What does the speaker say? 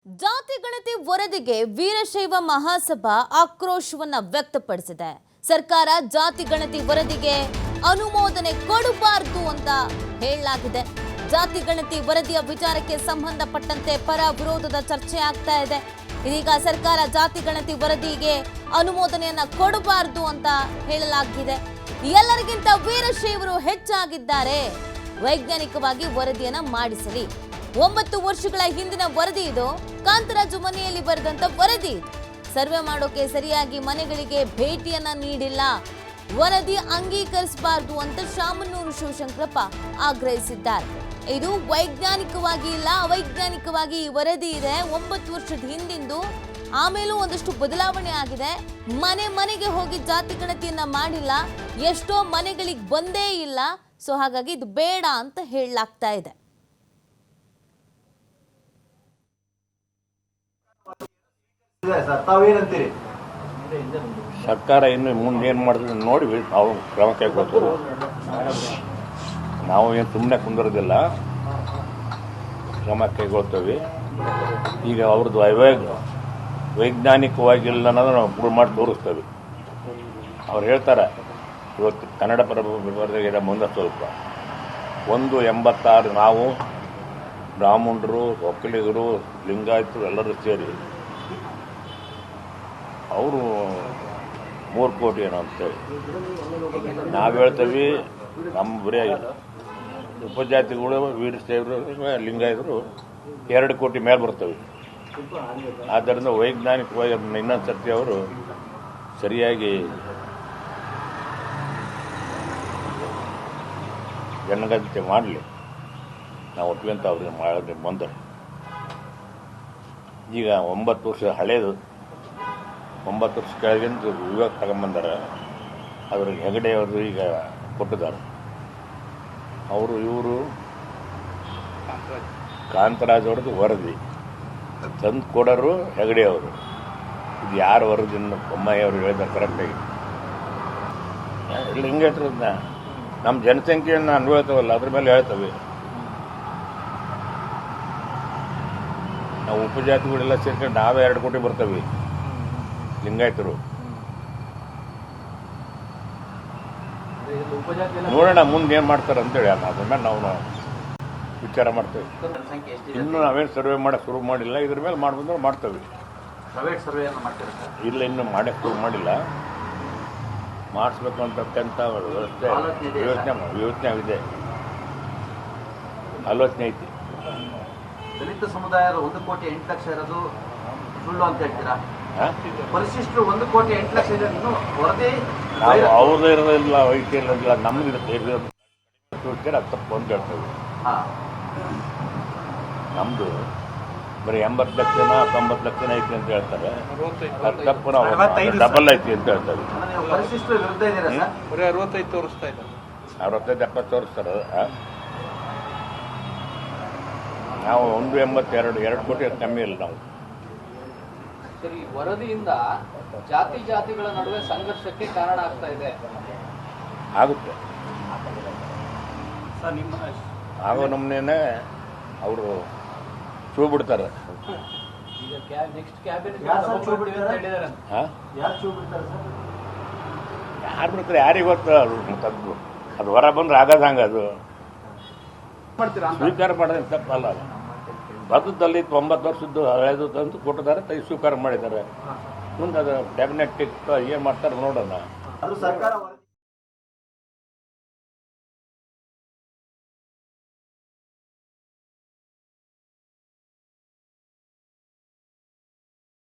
ಜಾತಿ ಗಣತಿ ವರದಿಗೆ ವೀರಶೈವ ಮಹಾಸಭಾ ಆಕ್ರೋಶವನ್ನ ವ್ಯಕ್ತಪಡಿಸಿದೆ. ಸರ್ಕಾರ ಜಾತಿ ಗಣತಿ ವರದಿಗೆ ಅನುಮೋದನೆ ಕೊಡಬಾರದು ಅಂತ ಹೇಳಲಾಗಿದೆ. ಜಾತಿ ಗಣತಿ ವರದಿಯ ವಿಚಾರಕ್ಕೆ ಸಂಬಂಧಪಟ್ಟಂತೆ ಪರ ವಿರೋಧದ ಚರ್ಚೆ ಆಗ್ತಾ ಇದೆ. ಇದೀಗ ಸರ್ಕಾರ ಜಾತಿ ಗಣತಿ ವರದಿಗೆ ಅನುಮೋದನೆಯನ್ನ ಕೊಡಬಾರದು ಅಂತ ಹೇಳಲಾಗಿದೆ. ಎಲ್ಲರಿಗಿಂತ ವೀರಶೈವರು ಹೆಚ್ಚಾಗಿದ್ದಾರೆ. ವೈಜ್ಞಾನಿಕವಾಗಿ ವರದಿಯನ್ನ ಮಾಡಿಸಲಿ. 9 ವರ್ಷಗಳ ಹಿಂದಿನ ವರದಿ ಇದು. ಕಾಂತರಾಜು ಮನೆಯಲ್ಲಿ ಬರೆದಂತ ವರದಿ ಇದು. ಸರ್ವೆ ಮಾಡೋಕೆ ಸರಿಯಾಗಿ ಮನೆಗಳಿಗೆ ಭೇಟಿಯನ್ನ ನೀಡಿಲ್ಲ. ವರದಿ ಅಂಗೀಕರಿಸಬಾರದು ಅಂತ ಶಾಮನೂರು ಶಿವಶಂಕರಪ್ಪ ಆಗ್ರಹಿಸಿದ್ದಾರೆ. ಇದು ವೈಜ್ಞಾನಿಕವಾಗಿ ಇಲ್ಲ, ಅವೈಜ್ಞಾನಿಕವಾಗಿ ಈ ವರದಿ ಇದೆ. 9 ವರ್ಷದ ಹಿಂದಿಂದು. ಆಮೇಲೂ ಒಂದಷ್ಟು ಬದಲಾವಣೆ ಆಗಿದೆ. ಮನೆಗೆ ಹೋಗಿ ಜಾತಿ ಗಣತಿಯನ್ನ ಮಾಡಿಲ್ಲ. ಎಷ್ಟೋ ಮನೆಗಳಿಗೆ ಬಂದೇ ಇಲ್ಲ. ಸೊ ಹಾಗಾಗಿ ಇದು ಬೇಡ ಅಂತ ಹೇಳಲಾಗ್ತಾ ಇದೆ. ಸರ್ಕಾರ ಇನ್ನು ಮುಂದೆ ಏನು ಮಾಡಿದ್ರೆ ನೋಡಿ ನಾವು ಕ್ರಮ ಕೈಗೊಳ್ತೀವಿ. ನಾವು ಏನು ಸುಮ್ಮನೆ ಕುಂದಿರೋದಿಲ್ಲ, ಕ್ರಮ ಕೈಗೊಳ್ತೀವಿ. ಈಗ ಅವ್ರದ್ದು ವೈಜ್ಞಾನಿಕವಾಗಿಲ್ಲ ಅನ್ನೋದು ನಾವು ಪ್ರೂವ್ ಮಾಡಿ ತೋರಿಸ್ತೇವೆ. ಅವ್ರು ಹೇಳ್ತಾರೆ ಇವತ್ತು ಕನ್ನಡ ಪರಬರಿಗೆ ಮುಂದೆ ಸ್ವಲ್ಪ 186 ನಾವು ಬ್ರಾಹ್ಮಣರು, ಒಕ್ಕಲಿಗರು, ಲಿಂಗಾಯತರು ಎಲ್ಲರೂ ಸೇರಿ ಅವರು 3 ಕೋಟಿ ಏನೋ ಅಂತೇಳಿ ನಾವು ಹೇಳ್ತೀವಿ. ನಮ್ಮ ಬರೀ ಉಪಜಾತಿಗಳು, ವೀರಶೈವರು, ಲಿಂಗಾಯತರು 2 ಕೋಟಿ ಮೇಲೆ ಬರ್ತವೆ. ಆದ್ದರಿಂದ ವೈಜ್ಞಾನಿಕವಾಗಿ ಇನ್ನೊಂದು ಸರ್ತಿ ಅವರು ಸರಿಯಾಗಿ ಜನಗಣತಿ ಮಾಡಲಿ. ನಾವು ಒಪ್ಪಿಗೆಂತ ಅವ್ರಿಗೆ ಮಾಡೋದು ಮುಂದೆ. ಈಗ 9 ವರ್ಷ ಹಳೇದು, 9 ವರ್ಷ ಕೆಳಗಿಂದ ಇವಾಗ ತಗೊಂಬಂದಾರೆ. ಅದ್ರಿಗೆ ಹೆಗಡೆ ಅವರು ಈಗ ಕೊಟ್ಟಿದ್ದಾರೆ. ಇವರು ಕಾಂತರಾಜ್ ಅವ್ರದ್ದು ವರದಿ ತಂದು ಕೊಡೋರು ಹೆಗಡೆ ಅವರು. ಇದು ಯಾರು ವರದಿನ ಬೊಮ್ಮಾಯಿ ಅವರು ಹೇಳಿದ್ದಾರೆ ಕರೆಕ್ಟಾಗಿ. ಇಲ್ಲ ಹಿಂಗೆ ಹೇಳ್ತಾರದ್ನ ನಮ್ಮ ಜನಸಂಖ್ಯೆಯನ್ನು ಅನ್ವಯಿಸ್ತವಲ್ಲ, ಅದ್ರ ಮೇಲೆ ಹೇಳ್ತವೆ. ನಾವು ಉಪಜಾತಿಗಳೆಲ್ಲ ಸೇರ್ಕೊಂಡು ನಾವೇ 2 ಕೋಟಿ ಬರ್ತವೆ ಲಿಂಗಾಯತರು. ನೋಡೋಣ ಮುಂದೆ ಏನು ಮಾಡ್ತಾರೆ ಅಂತೇಳಿ ಅದ್ರ ಮೇಲೆ ನಾವು ವಿಚಾರ ಮಾಡ್ತೇವೆ. ಇನ್ನೂ ನಾವೇನು ಸರ್ವೆ ಮಾಡಕ್ಕೆ ಶುರು ಮಾಡಿಲ್ಲ. ಇದ್ರ ಮೇಲೆ ಮಾಡ್ಬಂದ್ರೆ ಮಾಡ್ತೇವೆ. ಇಲ್ಲ, ಇನ್ನೂ ಮಾಡಕ್ಕೆ ಶುರು ಮಾಡಿಲ್ಲ. ಮಾಡಿಸ್ಬೇಕು ಅಂತಕ್ಕಂಥ ವ್ಯವಸ್ಥೆ ಯೋಚನೆ ಇದೆ, ಆಲೋಚನೆ ಐತಿ. ದಲಿತ ಸಮುದಾಯದ 1 ಕೋಟಿ 8 ಲಕ್ಷ ಇರೋದು ಸುಳ್ಳು ಅಂತ ಹೇಳ್ತೀರಾ? ಪರಿಶಿಷ್ಟರು 1 ಕೋಟಿ 8 ಲಕ್ಷ ಇದೆ. ಇನ್ನು ವರದಿ ನಾವು ಅವ್ರದ್ದು ಇರೋದಿಲ್ಲ, ವೈದ್ಯ ಇರೋದಿಲ್ಲ, ನಮ್ದು ಇರುತ್ತೆ. ಅದು ತಪ್ಪು ಅಂತ ಹೇಳ್ತೇವೆ. ನಮ್ದು ಬರೀ 80 ಲಕ್ಷನ 90 ಲಕ್ಷನ ಐತಿ ಅಂತ ಹೇಳ್ತಾರೆ. ಅದು ತಪ್ಪು. ನಾವು ಡಬಲ್ ಐತಿ ಅಂತ ಹೇಳ್ತಾರೆ. ಪರಿಶಿಷ್ಟರ ವಿರುದ್ಧ ಇದ್ದೀರಾ ಸರ್? ಬರೀ 65 ತೋರಿಸ್ತಾ ಇದ್ದಾರೆ. 65-70 ತೋರಿಸ್ತಾರೆ. ನಾವು 182 ಕೋಟಿ ಕಮ್ಮಿ ಇಲ್ಲ. ನಾವು ಸರಿ, ವರದಿಯಿಂದ ಜಾತಿಗಳ ನಡುವೆ ಸಂಘರ್ಷಕ್ಕೆ ಕಾರಣ ಆಗ್ತಾ ಇದೆ. ಆಗುತ್ತೆ. ಆಗೋ ನಮ್ಮನೇನೆ ಅವರು ಚೂ ಬಿಡ್ತಾರೆ. ಯಾರು ಬಿಡ್ತಾರೆ? ಯಾರಿಗೆ ಗೊತ್ತು? ಅದು ಹೊರ ಬಂದ್ರೆ ಆಗೋದು ಹಂಗೆ. ಅದು ಸ್ವೀಕಾರ ಮಾಡೋದು ತಪ್ಪಲ್ಲ. ಬದುದಲ್ಲಿ 90 ವರ್ಷದ್ದು ಹಳೆದು ತಂದು ಕೊಟ್ಟಿದ್ದಾರೆ, ಸ್ವೀಕಾರ ಮಾಡಿದ್ದಾರೆ. ಮುಂದೆ ಅದು ಕ್ಯಾಬಿನೆಟ್ ಏನು ಮಾಡ್ತಾರೆ ನೋಡೋಣ.